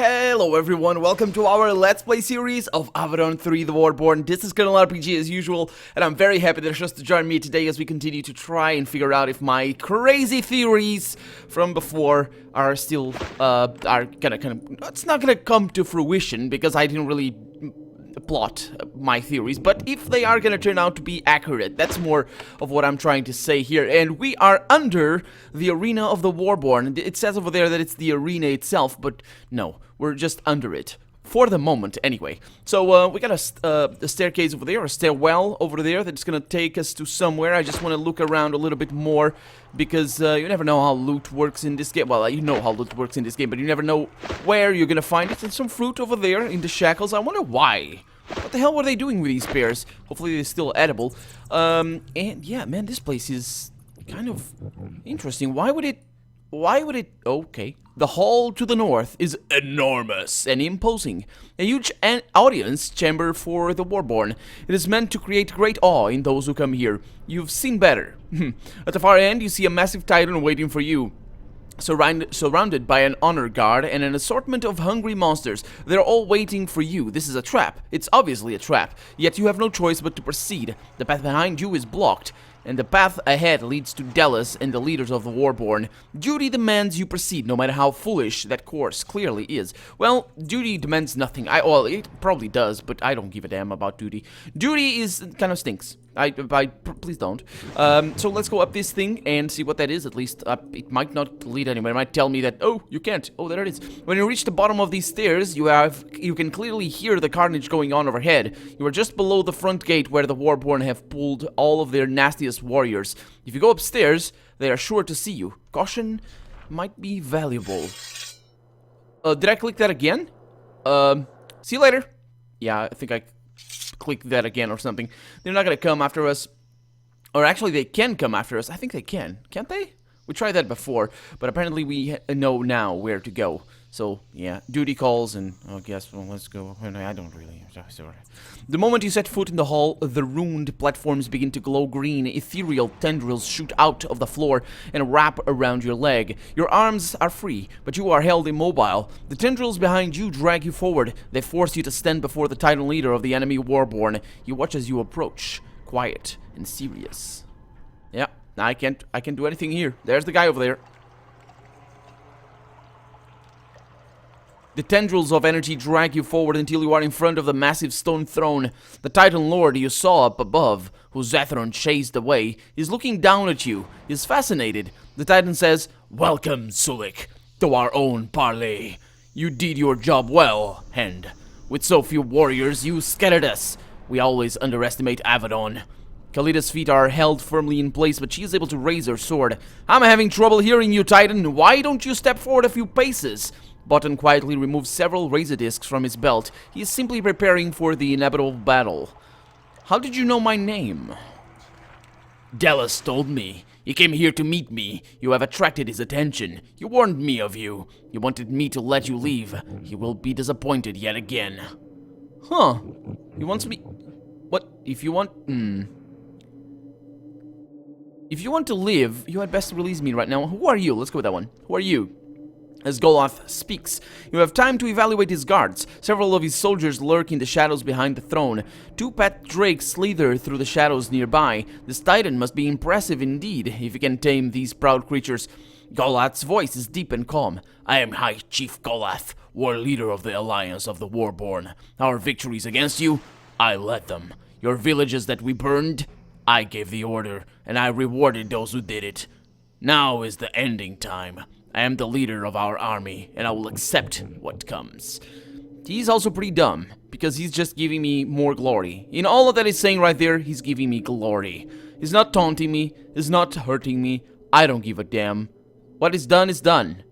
Hello everyone, welcome to our Let's Play series of Avadon 3 The Warborn. This is Colonel RPG as usual, and I'm very happy that you're just to join me today as we continue to try and figure out if my crazy theories from before are still, it's not gonna come to fruition because I didn't really plot my theories, but if they are gonna turn out to be accurate, that's more of what I'm trying to say here. And we are under the arena of the Warborn. It says over there that it's the arena itself, but no, we're just under it for the moment anyway. So we got a staircase over there, a stairwell over there that's gonna take us to somewhere. I just want to look around a little bit more because you never know how loot works in this game. Well, you know how loot works in this game, but you never know where you're gonna find it. And some fruit over there in the shackles. I wonder why. What the hell were they doing with these pears? Hopefully they're still edible. And yeah, man, this place is kind of interesting. Why would it... Okay. The hall to the north is enormous and imposing. A huge audience chamber for the Warborn. It is meant to create great awe in those who come here. You've seen better. At the far end, you see a massive titan waiting for you. Surrounded by an honor guard and an assortment of hungry monsters. They're all waiting for you. This is a trap. It's obviously a trap. Yet you have no choice but to proceed. The path behind you is blocked, and the path ahead leads to Dheless and the leaders of the Warborn. Duty demands you proceed, no matter how foolish that course clearly is. Well, duty demands nothing. Well, it probably does, but I don't give a damn about duty. Duty kind of stinks. Please don't. So let's go up this thing and see what that is. At least it might not lead anywhere. It might tell me that, oh, you can't. Oh, there it is. When you reach the bottom of these stairs, you can clearly hear the carnage going on overhead. You are just below the front gate where the Warborn have pulled all of their nastiest warriors. If you go upstairs, they are sure to see you. Caution might be valuable. Did I click that again? See you later. Yeah, I think I click that again or something. They're not gonna come after us. Or actually, they can come after us. I think they can. Can't they? We tried that before, but apparently we know now where to go. So, yeah, duty calls and, I guess, well, let's go. I don't really. Sorry. The moment you set foot in the hall, the ruined platforms begin to glow green. Ethereal tendrils shoot out of the floor and wrap around your leg. Your arms are free, but you are held immobile. The tendrils behind you drag you forward. They force you to stand before the titan leader of the enemy Warborn. You watch as you approach, quiet and serious. Yeah, I can't do anything here. There's the guy over there. The tendrils of energy drag you forward until you are in front of the massive stone throne. The Titan Lord you saw up above, who Zathron chased away, is looking down at you. He is fascinated. The Titan says, "Welcome, Sulik, to our own parley. You did your job well, and with so few warriors, you scattered us. We always underestimate Avadon." Kalida's feet are held firmly in place, but she is able to raise her sword. "I'm having trouble hearing you, Titan. Why don't you step forward a few paces?" Button quietly removes several razor discs from his belt. He is simply preparing for the inevitable battle. "How did you know my name?" "Dheless told me. He came here to meet me. You have attracted his attention. He warned me of you. He wanted me to let you leave. He will be disappointed yet again." Huh. He wants me... What? If you want... If you want to live, you had best release me right now. Who are you? Let's go with that one. Who are you? As Goloth speaks, you have time to evaluate his guards. Several of his soldiers lurk in the shadows behind the throne. Two pet drakes slither through the shadows nearby. This titan must be impressive indeed, if he can tame these proud creatures. Goloth's voice is deep and calm. "I am High Chief Goloth, war leader of the Alliance of the Warborn. Our victories against you, I led them. Your villages that we burned, I gave the order, and I rewarded those who did it. Now is the ending time. I am the leader of our army, and I will accept what comes." He's also pretty dumb, because he's just giving me more glory. In all of that he's saying right there, he's giving me glory. He's not taunting me, he's not hurting me. I don't give a damn. What is done is done.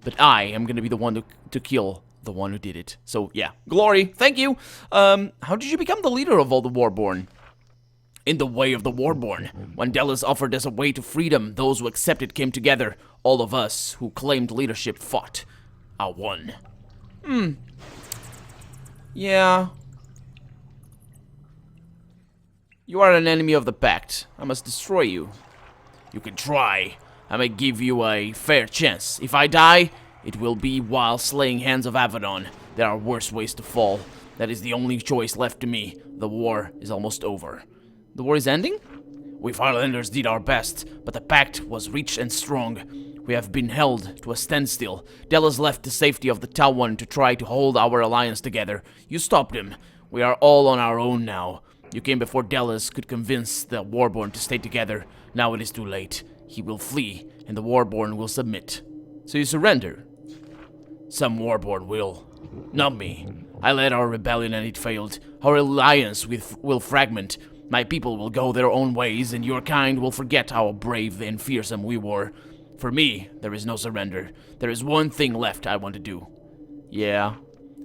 But I am gonna be the one to kill the one who did it. So, yeah. Glory. Thank you. How did you become the leader of all the Warborn? "In the way of the Warborn. When Dheless offered us a way to freedom, those who accepted came together. All of us who claimed leadership fought. I won." Yeah. "You are an enemy of the Pact. I must destroy you." "You can try. I may give you a fair chance. If I die, It will be while slaying Hands of Avadon. There are worse ways to fall. That is the only choice left to me. The war is almost over. The war is ending? We Firelanders did our best, but the pact was rich and strong. We have been held to a standstill. Dheless left the safety of the Tawan to try to hold our alliance together. You stopped him. We are all on our own now. You came before Dheless could convince the Warborn to stay together. Now it is too late. He will flee, and the Warborn will submit. So you surrender? Some Warborn will. Not me. I led our rebellion and it failed. Our alliance will fragment. My people will go their own ways, and your kind will forget how brave and fearsome we were. For me, there is no surrender. There is one thing left I want to do. Yeah?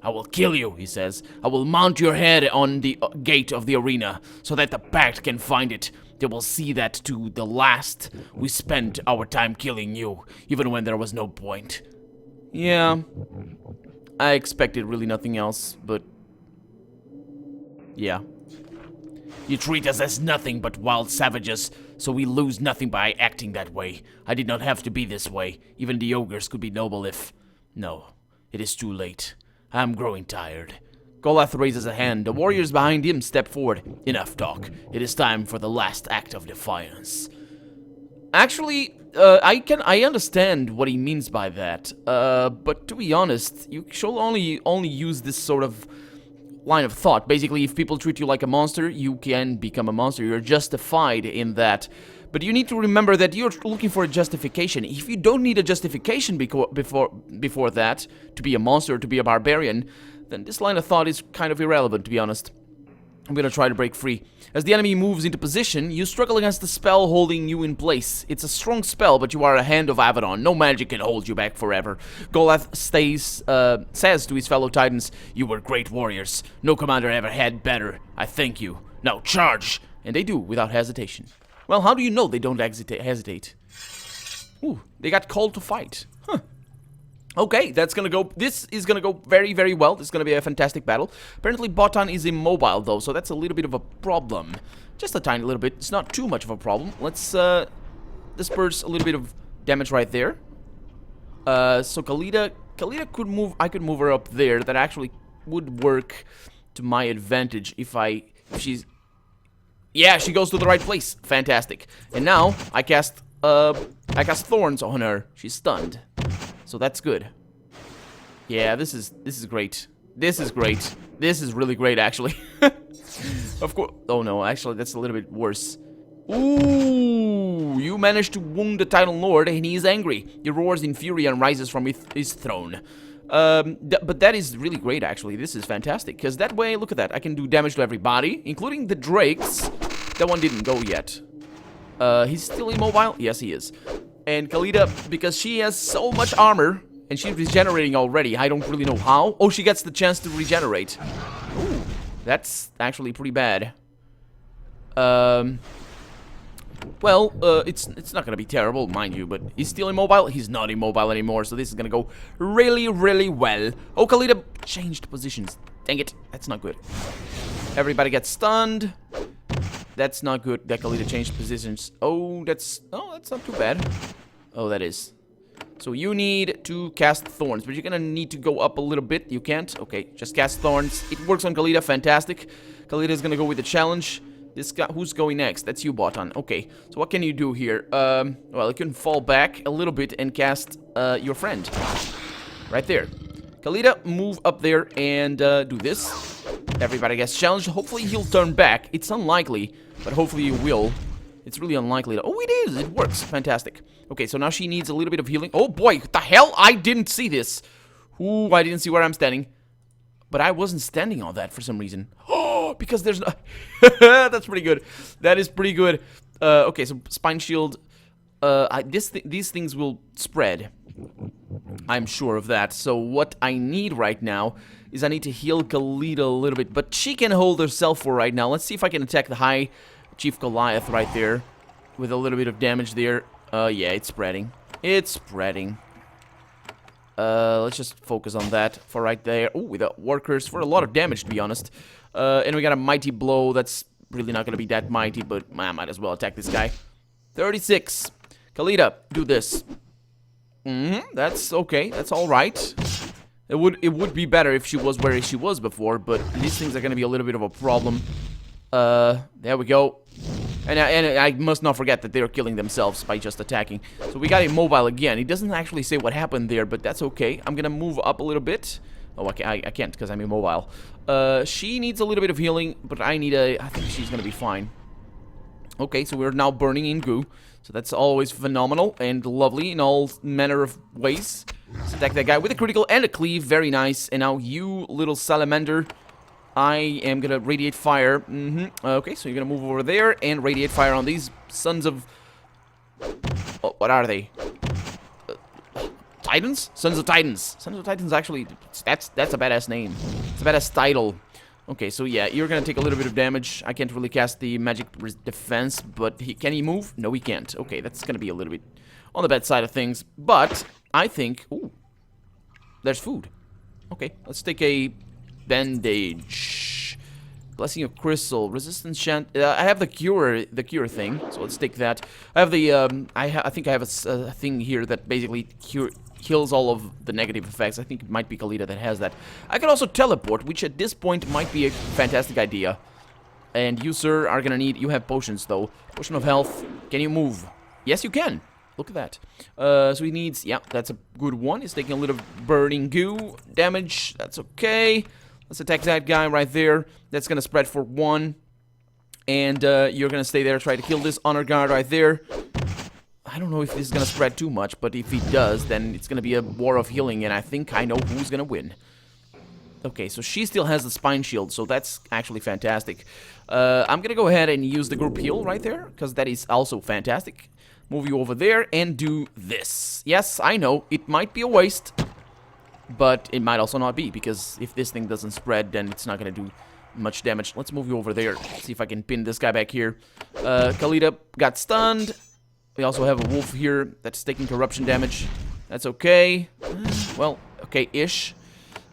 I will kill you, he says. I will mount your head on the gate of the arena, so that the pact can find it. They will see that to the last we spent our time killing you, even when there was no point. Yeah. I expected really nothing else, but... yeah. You treat us as nothing but wild savages, so we lose nothing by acting that way. I did not have to be this way. Even the ogres could be noble if... No, it is too late. I am growing tired. Goliath raises a hand. The warriors behind him step forward. Enough talk. It is time for the last act of defiance. Actually, I understand what he means by that. But to be honest, you should only use this sort of line of thought. Basically, if people treat you like a monster, you can become a monster. You're justified in that. But you need to remember that you're looking for a justification. If you don't need a justification before that, to be a monster, to be a barbarian, then this line of thought is kind of irrelevant, to be honest. I'm gonna try to break free. As the enemy moves into position, you struggle against the spell holding you in place. It's a strong spell, but you are a Hand of Avadon. No magic can hold you back forever. Goliath says to his fellow titans, "You were great warriors. No commander ever had better. I thank you. Now charge!" And they do, without hesitation. Well, how do you know they don't hesitate? Ooh, they got called to fight. Huh. Okay, this is gonna go very, very well. This is gonna be a fantastic battle. Apparently, Botan is immobile, though, so that's a little bit of a problem. Just a tiny little bit. It's not too much of a problem. Let's, disperse a little bit of damage right there. So Khalida could move, I could move her up there. That actually would work to my advantage if she's... Yeah, she goes to the right place. Fantastic. And now, I cast thorns on her. She's stunned. So that's good. Yeah, this is great. This is great. This is really great, actually. Of course. Oh no, actually, that's a little bit worse. Ooh, you managed to wound the Titan Lord, and he is angry. He roars in fury and rises from his throne. But that is really great, actually. This is fantastic, because that way, look at that. I can do damage to everybody, including the drakes. That one didn't go yet. He's still immobile? Yes, he is. And Khalida, because she has so much armor, and she's regenerating already, I don't really know how. Oh, she gets the chance to regenerate. Ooh, that's actually pretty bad. Well, it's not gonna be terrible, mind you, but he's still immobile? He's not immobile anymore, so this is gonna go really, really well. Oh, Khalida changed positions. Dang it, that's not good. Everybody gets stunned. That's not good that Khalida changed positions. Oh, that's not too bad. Oh, that is. So you need to cast Thorns, but you're gonna need to go up a little bit. You can't? Okay, just cast Thorns. It works on Khalida, fantastic. Khalida is gonna go with the challenge. This guy, who's going next? That's you, Botan. Okay, so what can you do here? Well, you can fall back a little bit and cast your friend. Right there. Khalida, move up there and do this. Everybody gets challenged. Hopefully he'll turn back. It's unlikely, but hopefully he will. It's really unlikely. Oh, it is. It works. Fantastic. Okay, so now she needs a little bit of healing. Oh, boy. What the hell? I didn't see this. Ooh, I didn't see where I'm standing. But I wasn't standing on that for some reason. Oh, because there's no... That's pretty good. That is pretty good. Okay, so Spine Shield. These things will spread. I'm sure of that. So what I need right now is I need to heal Khalida a little bit. But she can hold herself for right now. Let's see if I can attack the High Chief Goliath right there. With a little bit of damage there. Yeah, it's spreading. It's spreading. Let's just focus on that for right there. Oh, with the workers for a lot of damage, to be honest. And we got a mighty blow. That's really not going to be that mighty, but I might as well attack this guy. 36. Khalida, do this. That's okay. That's all right. It would be better if she was where she was before, but these things are gonna be a little bit of a problem. There we go. And I must not forget that they're killing themselves by just attacking. So we got immobile again. He doesn't actually say what happened there, but that's okay. I'm gonna move up a little bit. Oh, I can't because I'm immobile. She needs a little bit of healing, but I think she's gonna be fine. Okay, so we're now burning in goo. So that's always phenomenal and lovely in all manner of ways. Let's attack that guy with a critical and a cleave. Very nice. And now you, little salamander, I am gonna radiate fire. Okay, so you're gonna move over there and radiate fire on these sons of... Oh, what are they? Titans? Sons of Titans. Sons of Titans, actually, that's a badass name. It's a badass title. Okay, so yeah, you're gonna take a little bit of damage. I can't really cast the magic defense, but can he move? No, he can't. Okay, that's gonna be a little bit on the bad side of things. But I think... Ooh, there's food. Okay, let's take a bandage. Blessing of Crystal. Resistance chant. I have the cure thing, so let's take that. I have the... I think I have a thing here that basically kills all of the negative effects. I think it might be Kalita that has that. I can also teleport, which at this point might be a fantastic idea. And you, sir, are gonna need... You have potions, though. Potion of health. Can you move? Yes, you can. Look at that. So he needs... Yeah, that's a good one. He's taking a little burning goo damage. That's okay. Let's attack that guy right there. That's gonna spread for 1. And you're gonna stay there, try to kill this honor guard right there. I don't know if this is gonna spread too much, but if he does, then it's gonna be a war of healing, and I think I know who's gonna win. Okay, so she still has the spine shield, so that's actually fantastic. I'm gonna go ahead and use the group heal right there, because that is also fantastic. Move you over there and do this. Yes, I know, it might be a waste, but it might also not be, because if this thing doesn't spread, then it's not gonna do much damage. Let's move you over there. See if I can pin this guy back here. Kalita got stunned. We also have a wolf here that's taking corruption damage. That's okay. Well, okay-ish.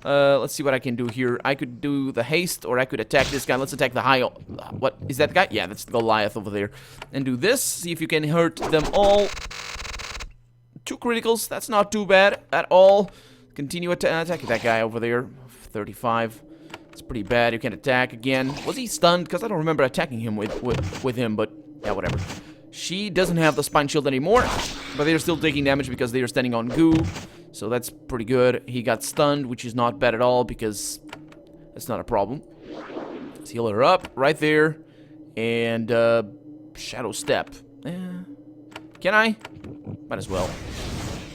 Let's see what I can do here. I could do the haste, or I could attack this guy. Let's attack the high... What? Is that the guy? Yeah, that's the Goliath over there. And do this. See if you can hurt them all. 2 criticals. That's not too bad at all. Continue attacking that guy over there. 35. It's pretty bad. You can attack again. Was he stunned? Because I don't remember attacking him with him, but... Yeah, whatever. She doesn't have the spine shield anymore, but they're still taking damage because they are standing on goo. So that's pretty good. He got stunned, which is not bad at all because that's not a problem. Let's heal her up right there. And shadow step. Can I? Might as well.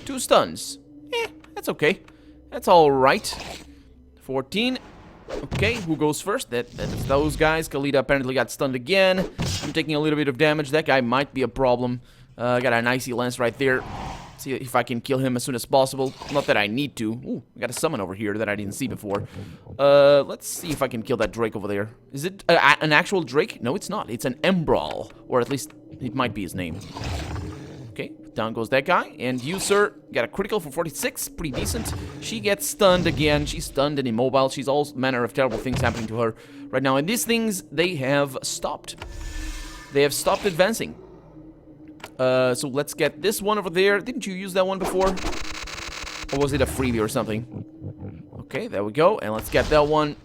2 stuns. That's okay. That's all right. 14. Okay, who goes first? That's those guys. Kalita apparently got stunned again. I'm taking a little bit of damage. That guy might be a problem. Got an icy lance right there. See if I can kill him as soon as possible. Not that I need to. Ooh, I got a summon over here that I didn't see before. Let's see if I can kill that Drake over there. Is it an actual Drake? No, it's not. It's an Embral. Or at least it might be his name. Okay, down goes that guy. And you, sir, got a critical for 46. Pretty decent. She gets stunned again. She's stunned and immobile. She's all manner of terrible things happening to her right now. And these things, they have stopped. They have stopped advancing. So let's get this one over there. Didn't you use that one before? Or was it a freebie or something? Okay, there we go. And let's get that one.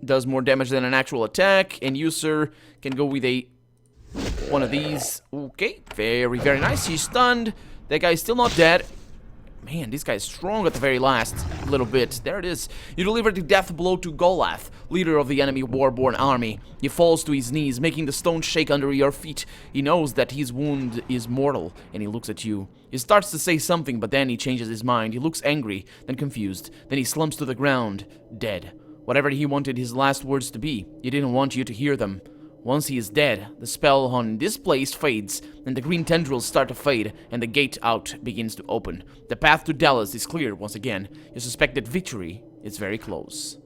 Does more damage than an actual attack. And you, sir, can go with one of these. Okay, very, very nice. He's stunned. That guy's still not dead. Man, this guy is strong at the very last little bit. There it is. You deliver the death blow to Goliath, leader of the enemy Warborn army. He falls to his knees, making the stone shake under your feet. He knows that his wound is mortal, and he looks at you. He starts to say something, but then he changes his mind. He looks angry, then confused. Then he slumps to the ground, dead. Whatever he wanted his last words to be, he didn't want you to hear them. Once he is dead, the spell on this place fades, and the green tendrils start to fade, and the gate out begins to open. The path to Dheless is clear once again. You suspect that victory is very close.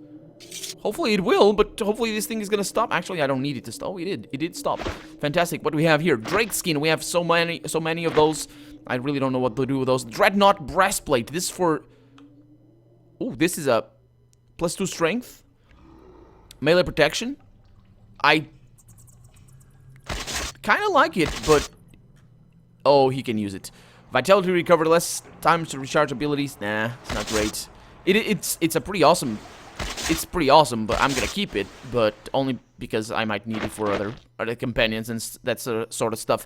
Hopefully it will, but hopefully this thing is gonna stop. Actually, I don't need it to stop. Oh, it did. It did stop. Fantastic. What do we have here? Drake skin. We have so many of those. I really don't know what to do with those. Dreadnought breastplate. This is for... Oh, this is a +2 strength. Melee protection. I kind of like it, but... Oh, he can use it. Vitality recover, less time to recharge abilities. Nah, it's not great. It's a pretty awesome. It's pretty awesome, but I'm gonna keep it, but only because I might need it for other companions and that sort of stuff.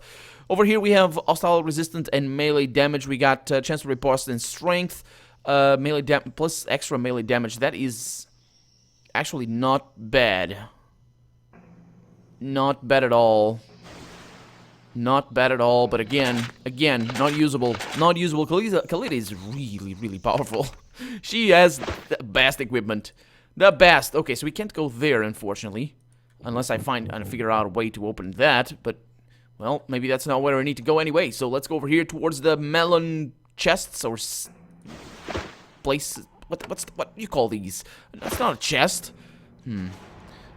Over here we have hostile resistant and melee damage. We got chance to riposte and strength, melee plus extra melee damage. That is actually not bad. Not bad at all. Not bad at all, but again, not usable. Not usable. Kalita is really, really powerful. She has the best equipment. The best. Okay, so we can't go there, unfortunately. Unless I find and figure out a way to open that, but... Well, maybe that's not where I need to go anyway. So let's go over here towards the melon chests or... places. What do you call these? That's not a chest.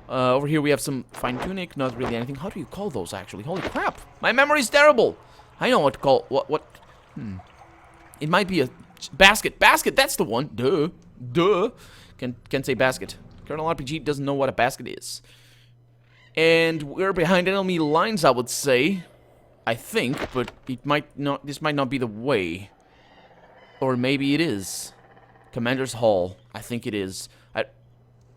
Over here we have some fine tunic, not really anything. How do you call those actually? Holy crap! My memory's terrible. I know what to call what. It might be a basket. Basket. That's the one. Duh. Can say basket. Colonel RPG doesn't know what a basket is. And we're behind enemy lines, I would say. I think, but it might not. This might not be the way. Or maybe it is. Commander's Hall. I think it is.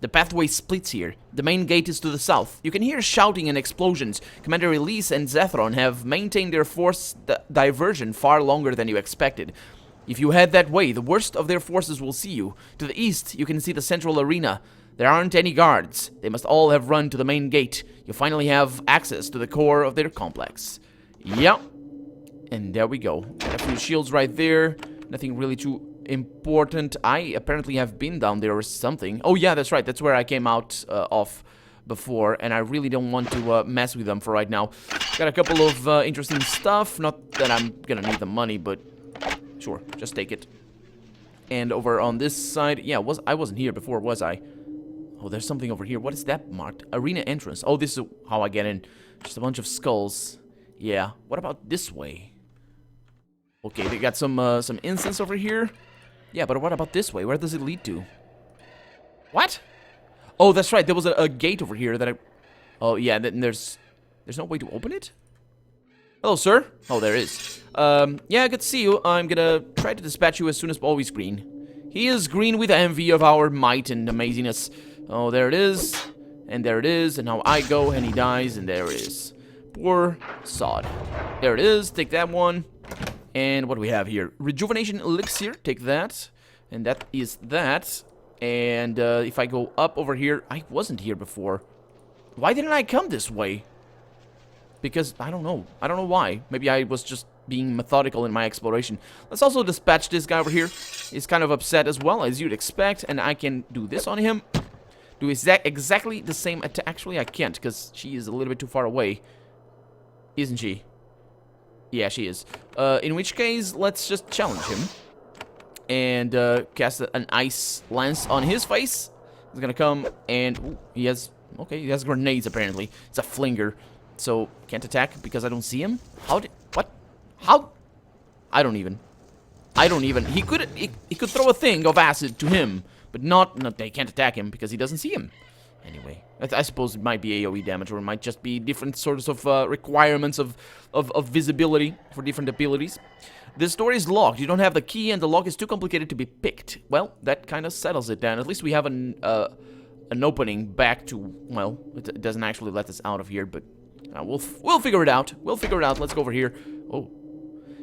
The pathway splits here. The main gate is to the south. You can hear shouting and explosions. Commander Elise and Zethron have maintained their force diversion far longer than you expected. If you head that way, the worst of their forces will see you. To the east, you can see the central arena. There aren't any guards. They must all have run to the main gate. You finally have access to the core of their complex. Yep. And there we go. Got a few shields right there. Nothing really too important. I apparently have been down there or something. Oh yeah, that's right. That's where I came out off before, and I really don't want to mess with them for right now. Got a couple of interesting stuff. Not that I'm gonna need the money, but sure, just take it. And over on this side, yeah, I wasn't here before, was I? Oh, there's something over here. What is that marked? Arena entrance. Oh, this is how I get in. Just a bunch of skulls. Yeah. What about this way? Okay, they got some incense over here. Yeah, but what about this way? Where does it lead to? What? Oh, that's right. There was a gate over here that I... Oh, yeah, then there's no way to open it? Hello, sir. Oh, there is. Yeah, good to see you. I'm gonna try to dispatch you as soon as... Oh, he's green. He is green with envy of our might and amazingness. Oh, there it is. And there it is. And now I go, and he dies, and there it is. Poor sod. There it is. Take that one. And what do we have here? Rejuvenation elixir, take that. And that is that. And if I go up over here, I wasn't here before. Why didn't I come this way? Because, I don't know. I don't know why. Maybe I was just being methodical in my exploration. Let's also dispatch this guy over here. He's kind of upset as well, as you'd expect. And I can do this on him. Do exactly the same attack. Actually, I can't, because she is a little bit too far away. Isn't she? Yeah, she is. In which case, let's just challenge him. And cast an ice lance on his face. He's gonna come and... Ooh, he has... Okay, he has grenades, apparently. It's a flinger. So, can't attack because I don't see him? How did... What? How? I don't even... He could throw a thing of acid to him. But not... They can't attack him because he doesn't see him. Anyway, I suppose it might be AoE damage, or it might just be different sorts of requirements of visibility for different abilities. This door is locked. You don't have the key, and the lock is too complicated to be picked. Well, that kind of settles it down. At least we have an opening back to... Well, it doesn't actually let us out of here, but we'll figure it out. We'll figure it out. Let's go over here. Oh.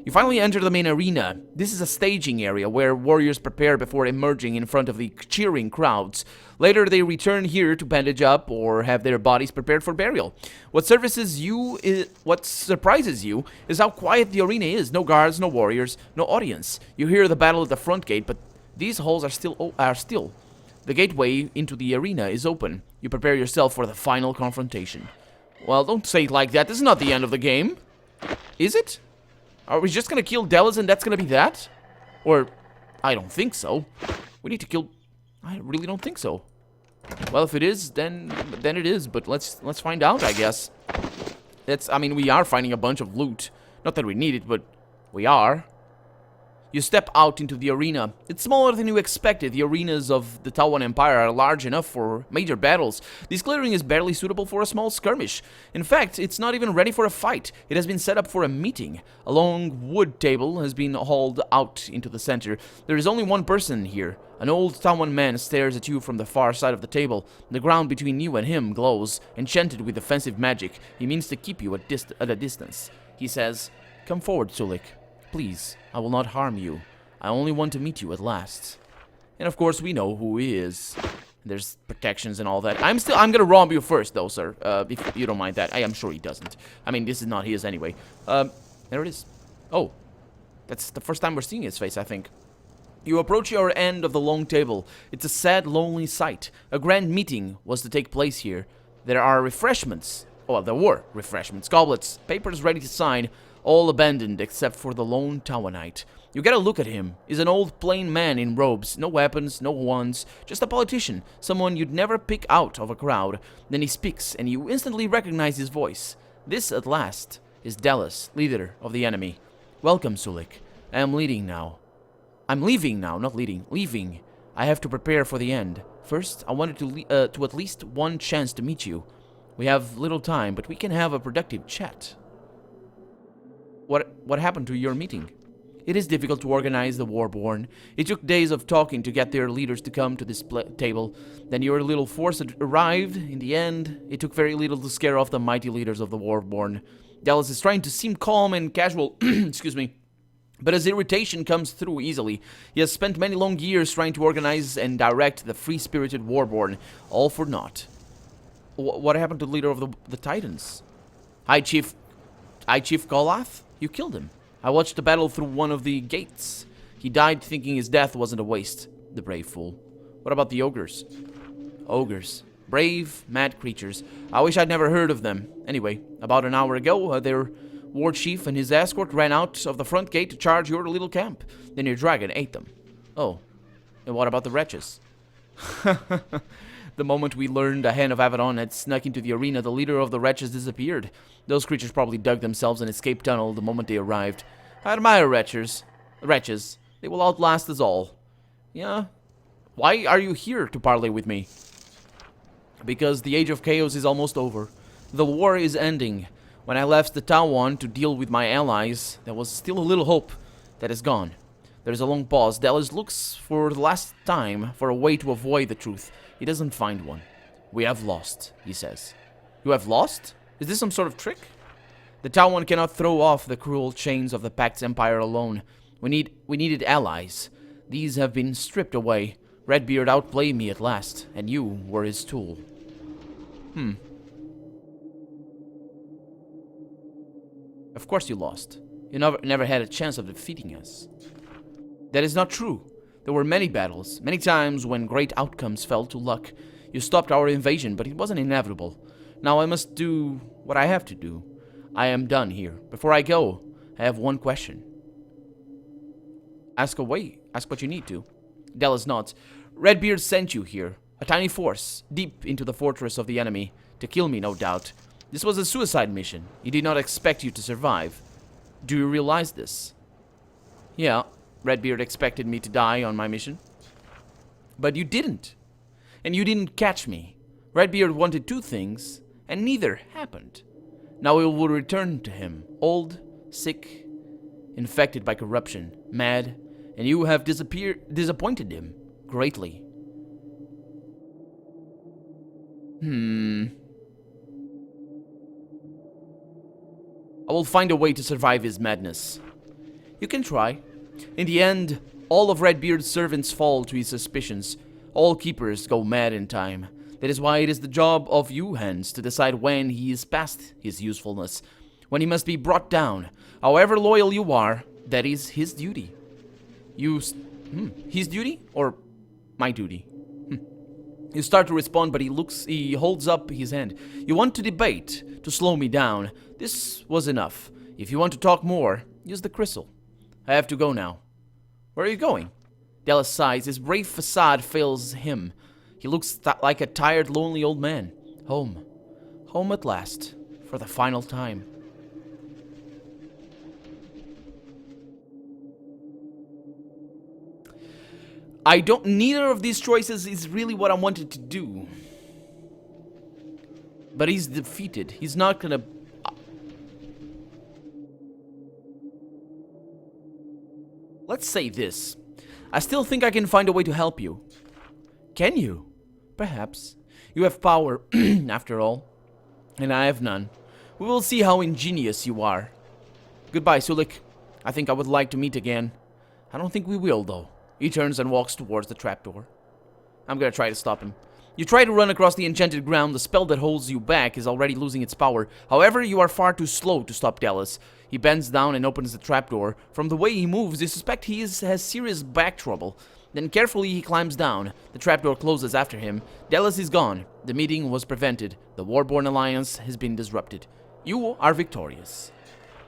You finally enter the main arena. This is a staging area where warriors prepare before emerging in front of the cheering crowds. Later, they return here to bandage up or have their bodies prepared for burial. What surprises you is how quiet the arena is. No guards, no warriors, no audience. You hear the battle at the front gate, but these halls are still. The gateway into the arena is open. You prepare yourself for the final confrontation. Well, don't say it like that. This is not the end of the game. Is it? Are we just gonna kill Dheless and that's gonna be that? Or, I don't think so. We need to kill... I really don't think so. Well, if it is, then it is. But let's find out, I guess. I mean, we are finding a bunch of loot. Not that we need it, but we are. You step out into the arena. It's smaller than you expected. The arenas of the Tawan Empire are large enough for major battles. This clearing is barely suitable for a small skirmish. In fact, it's not even ready for a fight. It has been set up for a meeting. A long wood table has been hauled out into the center. There is only one person here. An old Tawan man stares at you from the far side of the table. The ground between you and him glows, enchanted with offensive magic. He means to keep you at a distance. He says, "Come forward, Sulik. Please, I will not harm you. I only want to meet you at last." And of course, we know who he is. There's protections and all that. I'm gonna rob you first, though, sir. If you don't mind that. I am sure he doesn't. I mean, this is not his anyway. There it is. Oh, that's the first time we're seeing his face, I think. You approach your end of the long table. It's a sad, lonely sight. A grand meeting was to take place here. There are refreshments. Well, there were refreshments, goblets, papers ready to sign, all abandoned except for the lone Tawanite. You get a look at him. He's an old plain man in robes, no weapons, no wands, just a politician, someone you'd never pick out of a crowd. Then he speaks, and you instantly recognize his voice. This, at last, is Dheless, leader of the enemy. "Welcome, Sulik. I am leading now. I'm leaving now, not leading, leaving. I have to prepare for the end. First, I wanted to at least one chance to meet you. We have little time, but we can have a productive chat." What happened to your meeting? It is difficult to organize the Warborn. It took days of talking to get their leaders to come to this table. Then your little force had arrived. In the end, it took very little to scare off the mighty leaders of the Warborn. Dheless is trying to seem calm and casual, excuse me, but his irritation comes through easily. He has spent many long years trying to organize and direct the free-spirited Warborn, all for naught. What happened to the leader of the Titans? High Chief Golath? You killed him. I watched the battle through one of the gates. He died thinking his death wasn't a waste. The brave fool. What about the ogres? Ogres. Brave, mad creatures. I wish I'd never heard of them. Anyway, about an hour ago, their war chief and his escort ran out of the front gate to charge your little camp. Then your dragon ate them. Oh, and what about the wretches? The moment we learned a hand of Avadon had snuck into the arena, the leader of the wretches disappeared. Those creatures probably dug themselves an escape tunnel the moment they arrived. I admire wretches. They will outlast us all. Yeah? Why are you here to parley with me? Because the age of chaos is almost over. The war is ending. When I left the Tawan to deal with my allies, there was still a little hope. That is gone. There is a long pause. Dheless looks for the last time for a way to avoid the truth. He doesn't find one. "We have lost," he says. "You have lost? Is this some sort of trick?" "The Tawan cannot throw off the cruel chains of the Pact's empire alone. We needed allies. These have been stripped away. Redbeard outplayed me at last, and you were his tool." Of course you lost. You never had a chance of defeating us. That is not true. There were many battles, many times when great outcomes fell to luck. You stopped our invasion, but it wasn't inevitable. Now I must do what I have to do. I am done here. Before I go, I have one question. Ask away. Ask what you need to. Dheless nods. Redbeard sent you here. A tiny force, deep into the fortress of the enemy. To kill me, no doubt. This was a suicide mission. He did not expect you to survive. Do you realize this? Yeah, Redbeard expected me to die on my mission. But you didn't. And you didn't catch me. Redbeard wanted two things, and neither happened. Now we will return to him, old, sick, infected by corruption, mad, and you have disappointed him greatly. I will find a way to survive his madness. You can try. In the end, all of Redbeard's servants fall to his suspicions. All keepers go mad in time. That is why it is the job of you hens to decide when he is past his usefulness, when he must be brought down. However loyal you are, that is his duty. His duty or my duty? You start to respond, but he holds up his hand. You want to debate, to slow me down. This was enough. If you want to talk more, use the crystal. I have to go now. Where are you going? Dheless sighs. His brave facade fails him. He looks like a tired, lonely old man. Home. Home at last. For the final time. neither of these choices is really what I wanted to do. But he's defeated. He's not gonna... Let's say this. I still think I can find a way to help you. Can you? Perhaps. You have power, after all. And I have none. We will see how ingenious you are. Goodbye, Sulik. I think I would like to meet again. I don't think we will, though. He turns and walks towards the trapdoor. I'm gonna try to stop him. You try to run across the enchanted ground. The spell that holds you back is already losing its power. However, you are far too slow to stop Dheless. He bends down and opens the trapdoor. From the way he moves, you suspect he has serious back trouble. Then carefully he climbs down. The trapdoor closes after him. Dheless is gone. The meeting was prevented. The Warborn alliance has been disrupted. You are victorious.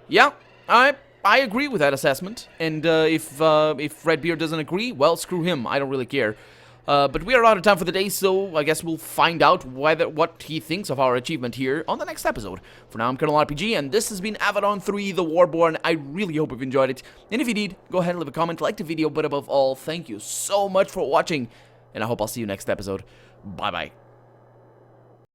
Yeah, I agree with that assessment. And if Redbeard doesn't agree, well, screw him. I don't really care. But we are out of time for the day, so I guess we'll find out what he thinks of our achievement here on the next episode. For now, I'm Colonel RPG, and this has been Avadon 3, The Warborn. I really hope you've enjoyed it. And if you did, go ahead and leave a comment, like the video, but above all, thank you so much for watching. And I hope I'll see you next episode. Bye-bye.